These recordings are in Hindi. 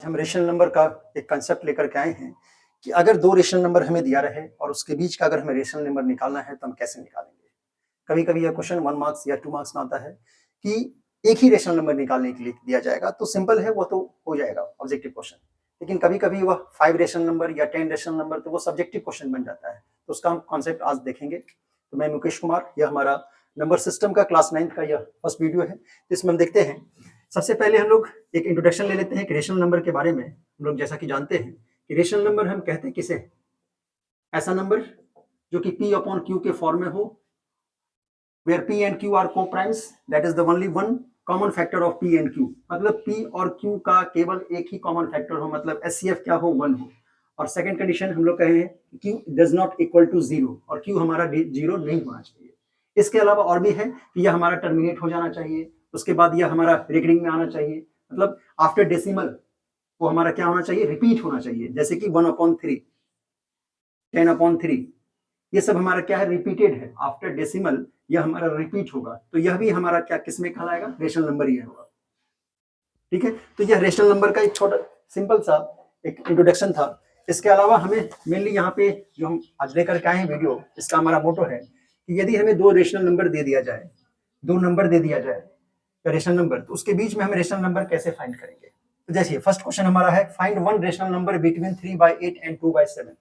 हम रेशनल नंबर का एक कंसेप्ट लेकर के आए हैं कि अगर दो रेशनल नंबर हमें दिया रहे और उसके बीच का अगर हमें रेशनल नंबर निकालना है तो हम कैसे निकालेंगे। कभी कभी यह क्वेश्चन 1 मार्क्स या 2 मार्क्स में आता है कि एक ही रेशनल नंबर निकालने के लिए दिया जाएगा, तो सिंपल है, वो तो हो जाएगा ऑब्जेक्टिव क्वेश्चन। लेकिन कभी कभी वह 5 रेशनल नंबर या 10 रेशनल नंबर, तो वो सब्जेक्टिव क्वेश्चन बन जाता है। तो उसका हम कॉन्सेप्ट आज देखेंगे। तो मैं मुकेश कुमार, यह हमारा नंबर सिस्टम का क्लास 9 का यह फर्स्ट वीडियो है। इसमें हम देखते हैं, सबसे पहले हम लोग एक इंट्रोडक्शन ले लेते हैं कि रेशनल नंबर के बारे में। हम लोग जैसा कि जानते हैं कि रेशनल नंबर हम कहते हैं किसे, ऐसा नंबर जो कि P अपॉन Q के फॉर्म में हो, where P and Q are co-primes, that is the only one common factor of P and Q। मतलब P और Q का केवल एक ही कॉमन फैक्टर हो, मतलब SCF क्या हो, 1 हो। और सेकंड कंडीशन हम लोग कहे हैं Q does not equal to 0, और Q हमारा 0 नहीं होना चाहिए। इसके अलावा और भी है कि यह हमारा टर्मिनेट हो जाना चाहिए, उसके बाद यह हमारा रिकरिंग में आना चाहिए, मतलब आफ्टर डेसिमल वो हमारा क्या होना चाहिए, रिपीट होना चाहिए। जैसे कि 1/3, 10/3, ये सब हमारा क्या है, रिपीटेड है। आफ्टर डेसिमल यह हमारा रिपीट होगा, तो यह भी हमारा क्या किसमें कहलाएगा, रेशनल नंबर ही होगा। ठीक है, तो यह रेशनल नंबर का एक छोटा सिंपल सा एक इंट्रोडक्शन था। इसके अलावा हमें मेनली यहाँ पे जो हम आज लेकर के आए हैं वीडियो, इसका हमारा मोटो है कि यदि हमें दो रेशनल नंबर दे दिया जाए, दो नंबर दे दिया जाए रेशनल नंबर, तो उसके बीच में हम रेशनल नंबर कैसे फाइंड करेंगे। तो जैसे फर्स्ट क्वेश्चन हमारा है, find one rational number between 3/8 and 2/7।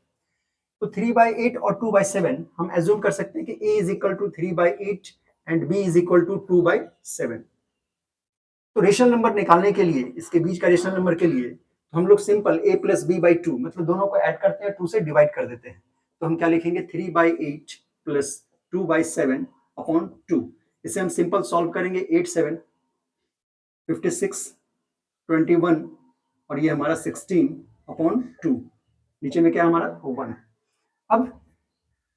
तो 3/8 और 2/7 हम एज्यूम कर सकते हैं कि A is equal to 3/8 and B is equal to 2/7। तो रेशनल नंबर निकालने के लिए, इसके बीच का रेशनल नंबर के लिए, तो हम लोग सिंपल A प्लस B/2, मतलब दोनों को ऐड करते हैं, 2 से डिवाइड कर देते हैं। तो हम क्या लिखेंगे, 3/8 प्लस 2/7 अपॉन 2। इसे हम सिंपल सॉल्व करेंगे, 8 7 56 21 और ये हमारा 16 अपॉन 2। नीचे में क्या हमारा 1। अब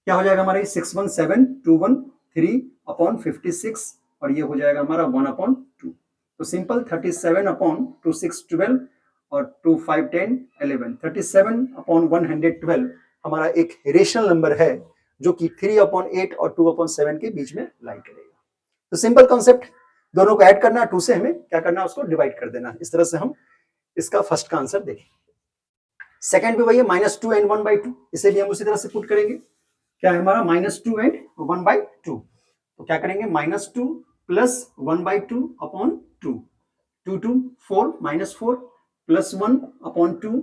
क्या हो जाएगा हमारा, 61721 अपॉन 56 और ये हो जाएगा हमारा 1/2। तो सिंपल 37 अपॉन 2 6 12 और 2 5 10 11, 37 अपॉन 112 हमारा एक रेशनल नंबर है जो कि 3/8 और 2/7 के बीच में लाई करेगा। तो सिंपल कॉन्सेप्ट, दोनों को ऐड करना, 2 से हमें क्या करना, उसको डिवाइड कर देना। इस तरह से हम इसका फर्स्ट का आंसर देखें। सेकंड भी वही है, -2 एंड 1/2, इसे भी हम उसी तरह से पुट करेंगे। क्या है हमारा, -2 एंड 1/2। तो क्या करेंगे, -2 प्लस 1/2 अपॉन 2, 2 2 4 -4 प्लस 1/2,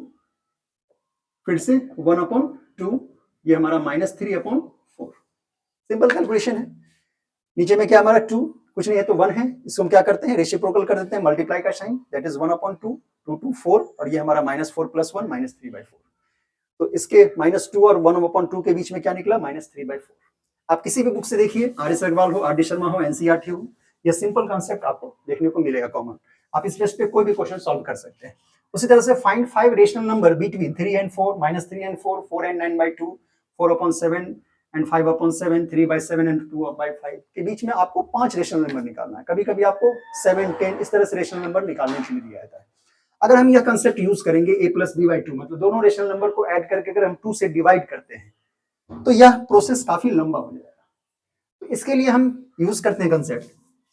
फिर से 1/2, ये हमारा -3/4। सिंपल कैलकुलेशन है। नीचे में क्या हमारा 2 कुछ नहीं है तो 1 है, इसको हम क्या करते हैं, रेसिप्रोकल कर देते हैं, मल्टीप्लाई का साइन, दैट इज 1/2, 2 2 4 और ये हमारा -4 प्लस 1 -3/4। तो इसके -2 और 1/2 के बीच में क्या निकला, -3/4। आप किसी भी बुक से देखिए, आर एस अग्रवाल हो, आर डी शर्मा हो, एनसीईआरटी हो, यह सिंपल कॉन्सेप्ट आपको देखने को मिलेगा कॉमन। आप इस बेस पे कोई भी क्वेश्चन सॉल्व कर सकते हैं। उसी तरह से find 5 rational number between 3 and 4, -3 and 4, 4 and 9/2, 4/7 and 5/7, 3/7 and 2/5 के बीच में आपको 5 रेशनल नंबर निकालना है। कभी कभी आपको 7 10 इस तरह से रेशनल नंबर निकालने के लिए दिया जाता है। अगर हम यह कंसेप्ट यूज करेंगे A प्लस B/2, मतलब दोनों रेशनल नंबर को ऐड करके अगर हम 2 से डिवाइड करते हैं तो यह प्रोसेस काफी लंबा हो जाएगा। तो इसके लिए हम यूज करते हैं कंसेप्ट।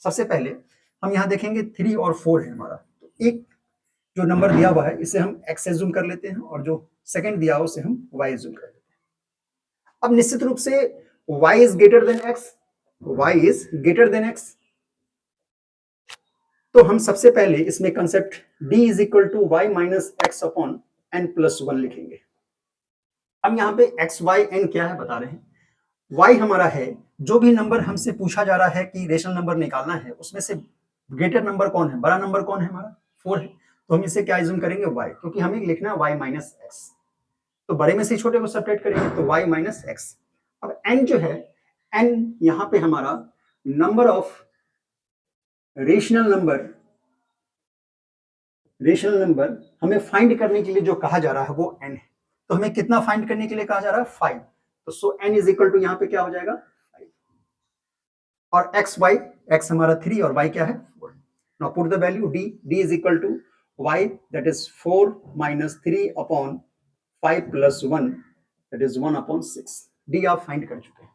सबसे पहले हम यहाँ देखेंगे 3 और 4 है हमारा, तो एक जो नंबर दिया हुआ है इसे हम x एज्यूम कर लेते हैं और जो सेकंड दिया हुआ उसे हम y एज्यूम कर लेते हैं। अब निश्चित रूप से y is greater than x, y is greater than x, तो हम सबसे पहले इसमें concept d is equal to y minus x upon n plus 1 लिखेंगे। अब यहाँ पे x y n क्या है बता रहे हैं। y हमारा है, जो भी नंबर हमसे पूछा जा रहा है कि रेशनल नंबर निकालना है, उसमें से ग्रेटर नंबर कौन है, बड़ा नंबर कौन है हमारा, 4 है। तो हम इसे क्या एज्यूम करेंगे, y, क्योंकि हमें लिखना है y माइनस एक्स, तो बड़े में से छोटे को सेपरेट करेंगे तो y माइनस एक्स। अब n जो है, n यहाँ पे हमारा नंबर ऑफ रेशनल नंबर हमें फाइंड करने के लिए जो कहा जा रहा है वो n है। तो हमें कितना फाइंड करने के लिए कहा जा रहा है, 5। तो सो n इज इक्वल टू यहाँ पे क्या हो जाएगा 5 और x हमारा 3 और y क्या है 4। Now put the value d is equal to y that is 4 minus 3 upon 5 plus 1 that is 1/6। d आप फाइंड कर चुके हैं।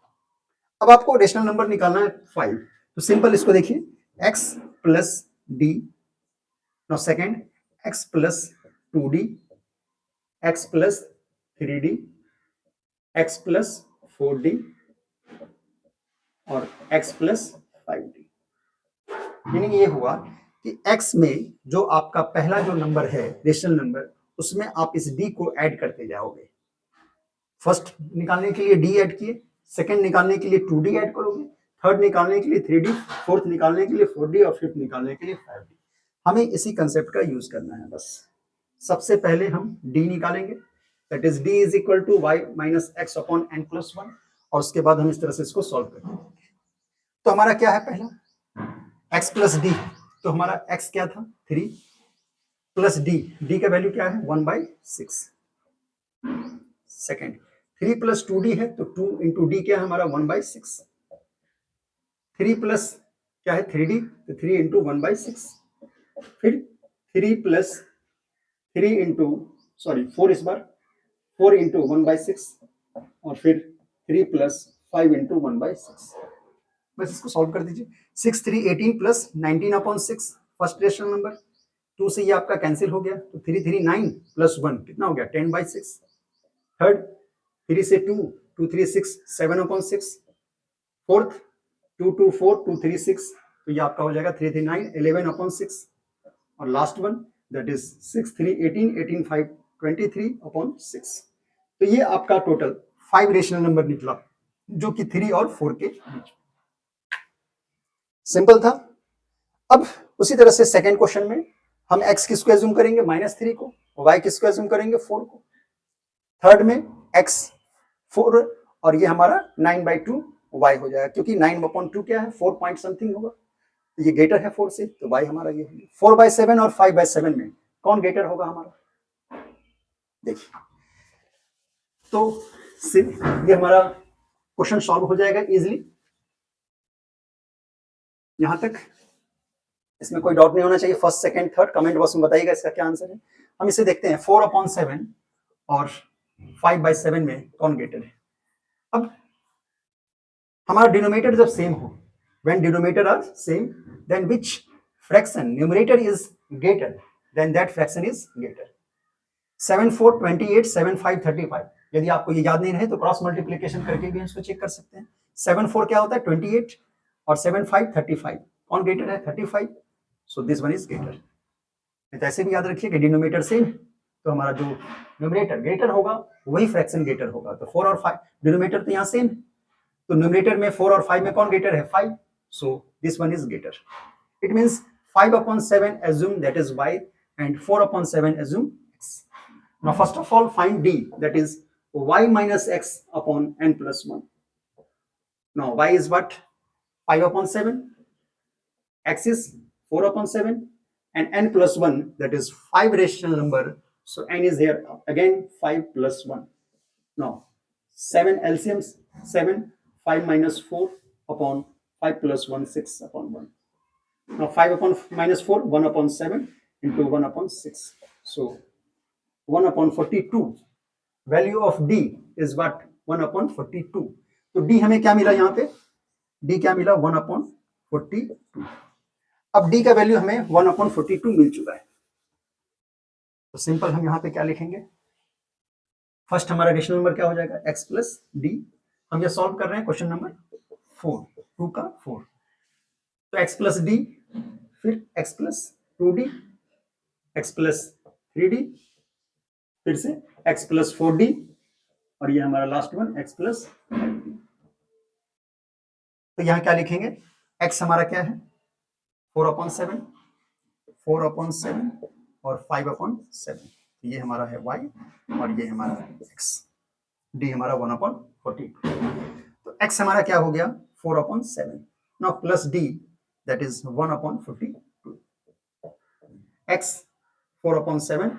अब आपको रेशनल नंबर निकालना है 5, तो सिंपल इसको देखिए, x plus d, now second x plus 2d, x plus 3d, x plus 4d और x प्लस 5d। मीनिंग ये हुआ कि x में जो आपका पहला जो नंबर है रेशनल नंबर, उसमें आप इस d को ऐड करते जाओगे। फर्स्ट निकालने के लिए d ऐड किए, सेकंड निकालने के लिए 2d ऐड करोगे, थर्ड निकालने के लिए 3d, फोर्थ निकालने के लिए 4d और फिफ्थ निकालने के लिए 5d। हमें इसी कंसेप्ट का यूज करना है। बस सबसे पहले हम d निकालेंगे, that is d is equal to y minus x upon n plus 1, और उसके बाद हम इस तरह से इसको सॉल्व करेंगे। तो हमारा क्या है, पहला x प्लस डी, तो हमारा x क्या था 3 प्लस d का वैल्यू क्या है 1/6। सेकेंड 3 प्लस 2d है, तो 2 इंटू डी क्या है हमारा 1/6। 3 प्लस क्या है 3d, तो 3 इंटू 1/6। फिर 3 प्लस 3 इंटू सॉरी 4 इस बार 4 इंटू 1/6, और फिर 3 प्लस 5 इंटू 1/6। बस इसको सॉल्व कर दीजिए। 6 3 18 प्लस 19/6 फर्स्ट रेशनल नंबर, 2 से ये आपका कैंसिल हो गया, तो 3 3 9 प्लस 1 कितना हो गया 10/6। थर्ड 3 से 2 2 3 6 7/6। फोर्थ 2 2 4 2 3 6, तो ये आपका हो जाएगा 3 3 9 11/6। और लास्ट वन दैट इज 6 3 18 18 5 23/6। तो ये आपका टोटल 5 रेशनल नंबर निकला, जो कि 3 और 4 के बीच। सिंपल था। अब उसी तरह से सेकेंड क्वेश्चन में हम x किसको एज्यूम करेंगे -3 को, y किसको एज्यूम करेंगे 4 को। थर्ड में x 4 और ये हमारा 9/2 y हो जाएगा, क्योंकि 9/2 क्या है 4 पॉइंट समथिंग होगा, तो ये ग्रेटर है 4 से, तो y हमारा ये होगा। 4/7 और 5/7 में कौन ग्रेटर होगा हमारा, देखिए। तो ये हमारा क्वेश्चन सॉल्व हो जाएगा इजिली। यहां तक इसमें कोई डाउट नहीं होना चाहिए। First second third comment box में बताइएगा इसका क्या आंसर है। हम इसे देखते हैं 4/7 और 5/7 में कौन ग्रेटर है। अब हमारा डिनोमिनेटर जब सेम हो, when denominator are same then which fraction numerator is greater than that fraction is greater. 7 4 28 7 5 35। यदि आपको ये याद नहीं रहे तो क्रॉस मल्टीप्लिकेशन करके भी इसको चेक कर सकते हैं। 7 4 क्या होता है 28 और 7 5 35। कौन ग्रेटर है 35, so this one is greater. तो ऐसे भी याद रखिए कि डिनोमिनेटर सेम, तो हमारा जो न्यूमरेटर ग्रेटर होगा वही फ्रैक्शन ग्रेटर होगा। तो 4 और 5 डिनोमिनेटर तो यहाँ सेम, तो न्यूमरेटर में 4 और 5 में कौन ग्रेटर है 5, so this one is greater. It means 5/7 assume that is y and 4/7 assume x. Now first of all find d, that is y minus x upon n plus 1. Now y is what 5/7, x is 4/7 and n plus 1, that is 5 rational number, so n is here again 5 plus 1. Now 7 LCMs 7, 5 minus 4 upon 5 plus 1 6/1. Now 5 upon minus 4 1/7 into 1/6, so 1/42. Value of d is what 1/42. तो d हमें क्या मिला यहाँ पे, d क्या मिला 1/42। अब d का वैल्यू हमें 1/42 मिल चुका है, तो सिंपल हम यहाँ पे क्या लिखेंगे, फर्स्ट हमारा रेशनल नंबर क्या हो जाएगा x प्लस डी। हम ये सॉल्व कर रहे हैं क्वेश्चन नंबर 4, 2 का 4, तो x प्लस डी, फिर x plus 2d, x plus 3d, फिर से x प्लस 4d, और ये हमारा last one x plus 5d। तो यहाँ क्या लिखेंगे, x हमारा क्या है 4/7, 4/7 और 5/7, ये हमारा है y और ये हमारा x, d हमारा 1/42। तो x हमारा क्या हो गया 4/7, now plus d that is 1/42, x 4/7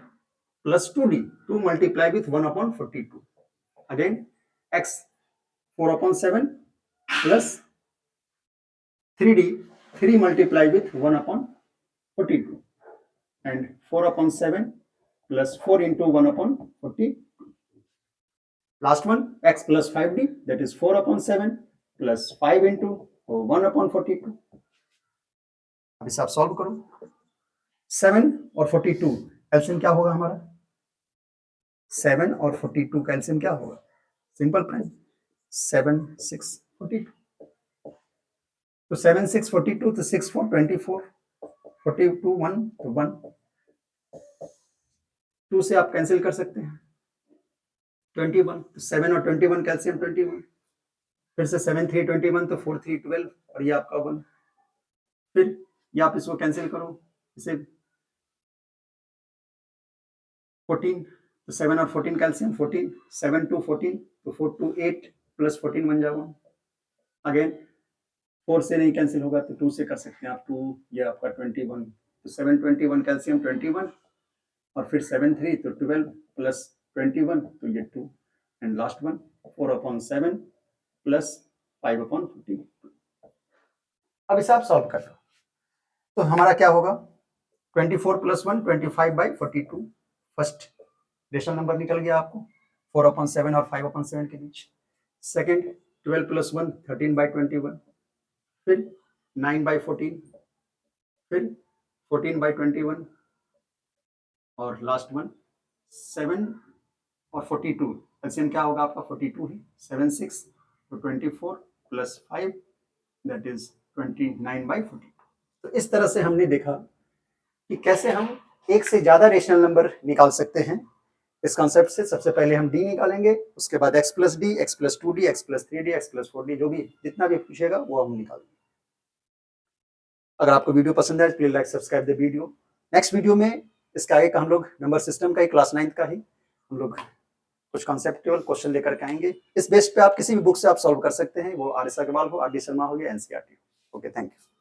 plus 2d, 2 multiply with 1/42, again x 4/7 plus 3d, 3 multiply with 1/42, and 4/7 plus 4 into 1/42. Last one x plus 5d, that is 4/7 plus 5 into 1/42। अब इसे आप सॉल्व करो, 7 और 42 कैल्शियम क्या होगा हमारा 7 और 42 कैल्शियम क्या होगा सिंपल फ्रेंड 7 6 42 तो 7 6 42 तो 6 4 24 42 1 तो 1 2 से आप कैंसिल कर सकते हैं 21 तो 7 और 21 कैल्शियम 21 फिर से 7 3 21 तो 4 3 12 और ये आपका 1 फिर ये आप इसको कैंसिल करो इसे 14 तो 7 और 14 कैल्शियम 14 7 2 14 तो 4 2 8 प्लस 14 बन जाओ अगेन 4 से नहीं कैंसिल होगा तो 2 से कर सकते हैं आप 2 ये आपका 21 तो 7 21 कैल्शियम 21 और फिर 7 3 तो 12 प्लस 21 तो ये 2 एंड लास्ट वन 4/7 प्लस 5/14 अब इसे आप सॉल्व कर लो तो हमारा क्या होगा 24 प्लस 1 25/42 फर्स्ट रेशनल नंबर निकल गया आपको 4/7 और 5/7 के बीच सेकंड 12 प्लस 1 13/21 फिर 9/14 फिर 14/21 और लास्ट वन 7 और 42 एलसीएम क्या होगा आपका 42 है 7 6 तो 24 प्लस 5 दैट इज 29/42 तो इस तरह से हमने देखा कि कैसे हम एक से ज्यादा रेशनल नंबर निकाल सकते हैं इस कॉन्सेप्ट से सबसे पहले हम डी निकालेंगे उसके बाद x plus D x plus 2d x plus 3d x plus 4d जो भी जितना भी पूछेगा वो हम निकालेंगे अगर आपको वीडियो पसंद है please like subscribe the video next video में इसका आगे का हम लोग नंबर सिस्टम का ही क्लास 9th का ही हम लोग कुछ कॉन्सेप्चुअल क्वेश्चन लेकर के आएंगे इस बेस पे आप किसी भी बुक से आप सॉल्व कर सकते हैं वो आर एस अग्रवाल हो आर डी शर्मा हो या एनसीईआरटी ओके थैंक यू